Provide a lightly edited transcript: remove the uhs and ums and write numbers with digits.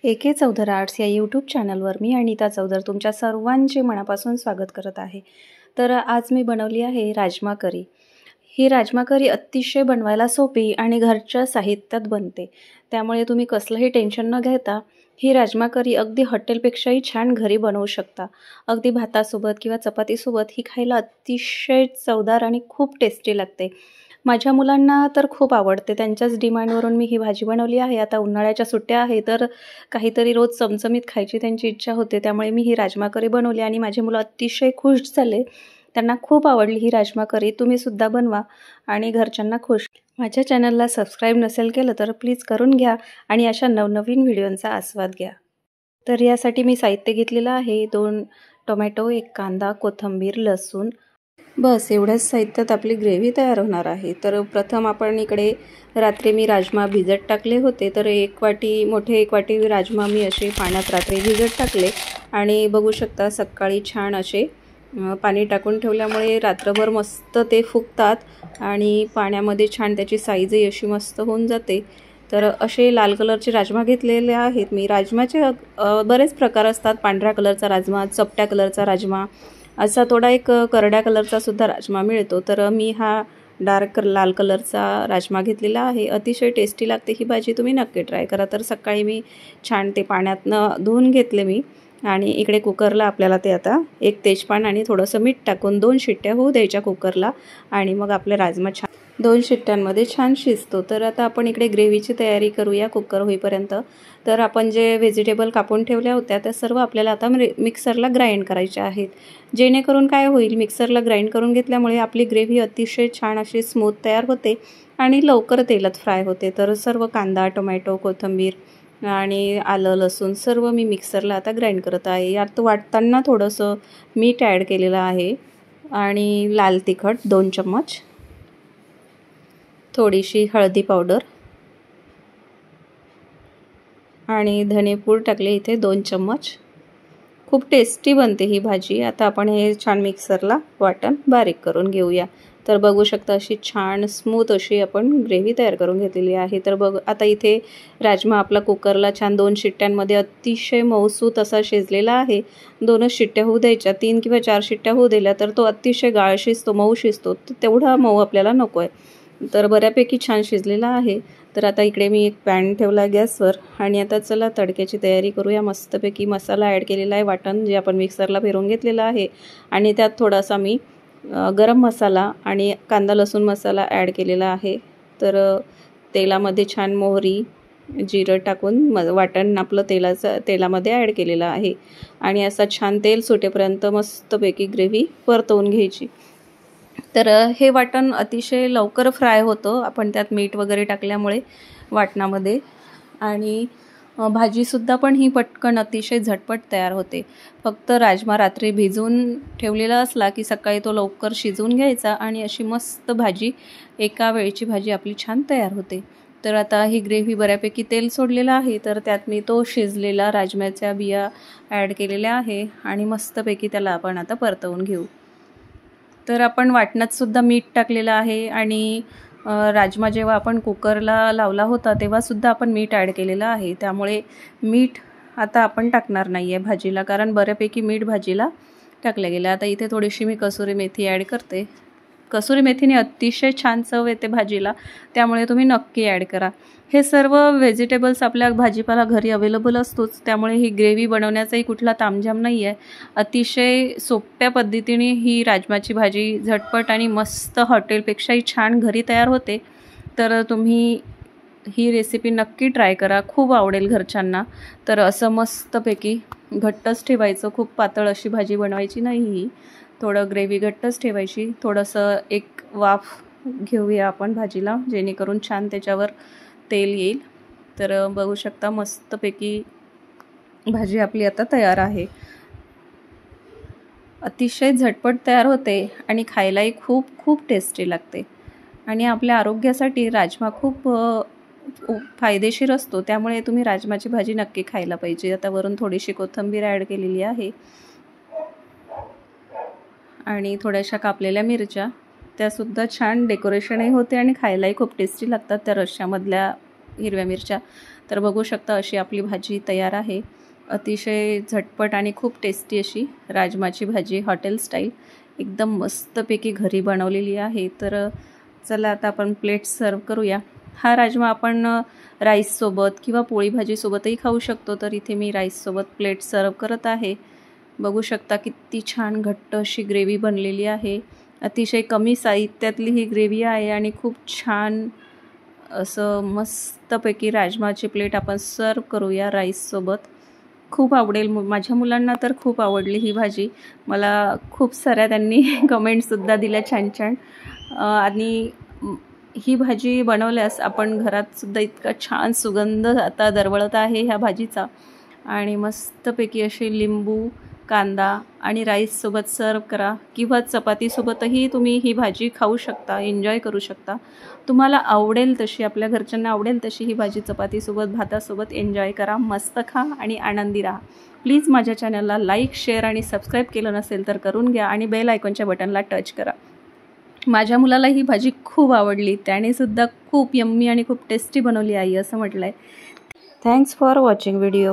एके चौधर आर्ट्स या यूट्यूब चॅनलवर मी अनिता चौधर तुमच्या सर्वांचे मनापासून स्वागत करत आहे। तर आज मी बनवली आहे राजमा करी। ही राजमा करी अतिशय बनवायला सोपी आणि घरच्या साहित्यात बनते, त्यामुळे तुम्ही कसलंही टेन्शन न घेता ही राजमा करी अगदी हॉटेलपेक्षाही छान घरी बनवू शकता। अगदी भातासोबत किंवा चपातीसोबत ही खायला अतिशय चवदार आणि खूप टेस्टी लागते। माझ्या मुलांना तर खूप आवडते, त्यांच्याच डिमांडवरून मी ही भाजी बनवली आहे। आता उन्हाळ्याच्या सुट्ट्या आहे तर काहीतरी रोज चमचमीत खायची त्यांची इच्छा होते, त्यामुळे मी ही राजमा करी बनवली आणि माझे मुलं अतिशय खुश झाले। त्यांना खूप आवडली ही राजमा करी। तुम्ही सुद्धा बनवा आणि घरच्यांना खुश। माझ्या चॅनलला सबस्क्राईब नसेल केलं तर प्लीज करून घ्या आणि अशा नवनवीन व्हिडिओंचा आस्वाद घ्या। तर यासाठी मी साहित्य घेतलेलं आहे 2 टोमॅटो, 1 कांदा, कोथिंबीर, लसूण, बस एवढ्याच साहित्यात आपली ग्रेव्ही तयार होणार आहे। तर प्रथम आपण इकडे रात्री मी राजमा भिजत टाकले होते, तर मोठे एक वाटी राजमा मी असे पाण्यात रात्री भिजत टाकले आणि बघू शकता सकाळी छान असे पाणी टाकून ठेवल्यामुळे रात्रभर मस्त ते फुगतात आणि पाण्यामध्ये छान त्याची साईजही अशी मस्त होऊन जाते। तर असे लाल कलरचे राजमा घेतलेले आहेत मी। राजमाचे बरेच प्रकार असतात, पांढऱ्या कलरचा राजमा, चपट्या कलरचा राजमा, असा थोडा एक करड्या कलरचा सुद्धा राजमा मिळतो। तर मी हा डार्क लाल कलरचा राजमा घेतलेला आहे। अतिशय टेस्टी लागते ही भाजी, तुम्ही नक्की ट्राय करा। तर सकाळी मी छान ते पाण्यातनं धुवून घेतले मी आणि इकडे कुकरला आपल्याला ते आता 1 तेजपान आणि थोडंसं मीठ टाकून 2 शिट्ट्या होऊ द्यायच्या कुकरला आणि मग आपले राजमा छान 2 शिट्ट्यांमध्ये छान शिजतो। तर आता आपण इकडे ग्रेव्हीची तयारी करूया कुकर होईपर्यंत। तर आपण जे व्हेजिटेबल कापून ठेवल्या होत्या त्या सर्व आपल्याला आता मिक्सरला ग्राइंड करायच्या आहेत, जेणेकरून काय होईल, मिक्सरला ग्राइंड करून घेतल्यामुळे आपली ग्रेव्ही अतिशय छान अशी स्मूथ तयार होते आणि लवकर तेलात फ्राय होते। तर सर्व कांदा, टोमॅटो, कोथिंबीर आणि आलं, लसूण सर्व मी मिक्सरला आता ग्राइंड करत आहे। यात वाटताना थोडंसं मीठ ॲड केलेलं आहे आणि लाल तिखट 2 चम्मच, थोडीशी हळदी पावडर आणि धनेपूड टाकले इथे 2 चम्मच। खूप टेस्टी बनते ही भाजी। आता आपण हे छान मिक्सरला वाटण बारीक करून घेऊया। तर बघू शकता अशी छान स्मूथ अशी आपण ग्रेव्ही तयार करून घेतलेली आहे। तर आता इथे राजमा आपला कुकरला छान 2 शिट्ट्यांमध्ये अतिशय मऊसूत असा शिजलेला आहे। 2च शिट्ट्या होऊ द्यायच्या, 3 किंवा 4 शिट्ट्या होऊ दिल्या तर तो अतिशय गाळ शिजतो, मऊ शिजतो, तेवढा मऊ आपल्याला नको आहे। तर बऱ्यापैकी छान शिजलेला आहे। तर आता इकडे मी एक पॅन ठेवला गॅसवर आणि आता चला तडक्याची तयारी करूया। मस्तपैकी मसाला ॲड केलेला आहे, वाटण जे आपण मिक्सरला फिरवून घेतलेलं आहे आणि त्यात थोडासा मी गरम मसाला आणि कांदा लसूण मसाला ॲड केलेला आहे। तर तेलामध्ये छान मोहरी, जिरं टाकून वाटण आपलं तेलामध्ये ॲड केलेलं आहे आणि असा छान तेल सुटेपर्यंत मस्तपैकी ग्रेव्ही परतवून घ्यायची। तर हे वाटण अतिशय लवकर फ्राय होतं, आपण त्यात मीठ वगैरे टाकल्यामुळे वाटणामध्ये, आणि भाजीसुद्धा पण ही पटकन अतिशय झटपट तयार होते। फक्त राजमा रात्री भिजवून ठेवलेला असला की सकाळी तो लवकर शिजवून घ्यायचा आणि अशी मस्त भाजी, एका वेळची भाजी आपली छान तयार होते। तर आता ही ग्रेव्ही बऱ्यापैकी तेल सोडलेलं आहे, तर त्यात मी तो शिजलेला राजम्याच्या बिया ॲड केलेल्या आहे आणि मस्तपैकी त्याला आपण आता परतवून घेऊ। तर आपण वाटणात सुद्धा मीठ टाकलेलं आहे आणि राजमा जेव्हा आपण कुकरला लावला होता तेव्हा सुद्धा आपण मीठ ॲड केलेलं आहे, त्यामुळे मीठ आता आपण टाकणार नाही आहे भाजीला, कारण बऱ्यापैकी मीठ भाजीला टाकलं गेलं। आता इथे थोडीशी मी कसुरी मेथी ॲड करते। कसुरी मेथीने अतिशय छान चव येते भाजीला, त्यामुळे तुम्ही नक्की ॲड करा। हे सर्व व्हेजिटेबल्स आपल्या भाजीपाला घरी अवेलेबल असतोच, त्यामुळे ही ग्रेव्ही बनवण्याचाही कुठला तामझाम नाही आहे। अतिशय सोप्या पद्धतीने ही राजमाची भाजी झटपट आणि मस्त हॉटेलपेक्षाही छान घरी तयार होते। तर तुम्ही ही रेसिपी नक्की ट्राय करा, खूप आवडेल घरच्यांना। तर असं मस्तपैकी घट्टच ठेवायचं, खूप पातळ अशी भाजी बनवायची नाही ही, थोडं ग्रेव्ही घट्टच ठेवायची। थोडंसं एक वाफ घेऊया आपण भाजीला, जेणेकरून छान त्याच्यावर तेल येईल। तर बघू शकता मस्तपैकी भाजी आपली आता तयार आहे। अतिशय झटपट तयार होते आणि खायलाही खूप खूप टेस्टी लागते आणि आपल्या आरोग्यासाठी राजमा खूप फायदेशीर असतो, त्यामुळे तुम्ही राजमाची भाजी नक्की खायला पाहिजे। आता वरून थोडीशी कोथिंबीर ॲड केलेली आहे आणि थोड्याशा कापलेल्या मिरच्या, त्यासुद्धा छान डेकोरेशनही होते आणि खायलाही खूप टेस्टी लागतात त्या रश्श्यामधल्या हिरव्या मिरच्या। तर बघू शकता अशी आपली भाजी तयार आहे। अतिशय झटपट आणि खूप टेस्टी अशी राजमाची भाजी हॉटेल स्टाईल एकदम मस्तपैकी घरी बनवलेली आहे। तर चला आता आपण प्लेट सर्व करूया। हा राजमा आपण राईससोबत किंवा पोळी भाजीसोबतही खाऊ शकतो। तर इथे मी राईससोबत प्लेट सर्व करत आहे। बघू शकता किती छान घट्ट अशी ग्रेव्ही बनलेली आहे। अतिशय कमी साहित्यातली ही ग्रेव्ही आहे आणि खूप छान असं मस्तपैकी राजमाची प्लेट आपण सर्व करूया राईससोबत। खूप आवडेल, माझ्या मुलांना तर खूप आवडली ही भाजी। मला खूप साऱ्या त्यांनी कमेंटसुद्धा दिल्या छान छान। आणि ही भाजी बनवल्यास आपण घरात सुद्धा इतका छान सुगंध आता दरवळत आहे ह्या भाजीचा। आणि मस्तपैकी अशी लिंबू कांदा आणि राईससोबत सर्व करा किंवा चपातीसोबतही तुम्ही ही भाजी खाऊ शकता, एन्जॉय करू शकता। तुम्हाला आवडेल तशी, आपल्या घरच्यांना आवडेल तशी ही भाजी चपातीसोबत भातासोबत एन्जॉय करा, मस्त खा आणि आनंदी राहा। प्लीज माझ्या चॅनलला लाईक शेअर आणि सबस्क्राईब केलं नसेल तर करून घ्या आणि बेल आयकॉनच्या बटनला टच करा। माझ्या मुलाला ही भाजी खूप आवडली, त्याने सुद्धा खूप यम्मी आणि खूप टेस्टी बनवली आई असं म्हटलंय। Thanks for watching video.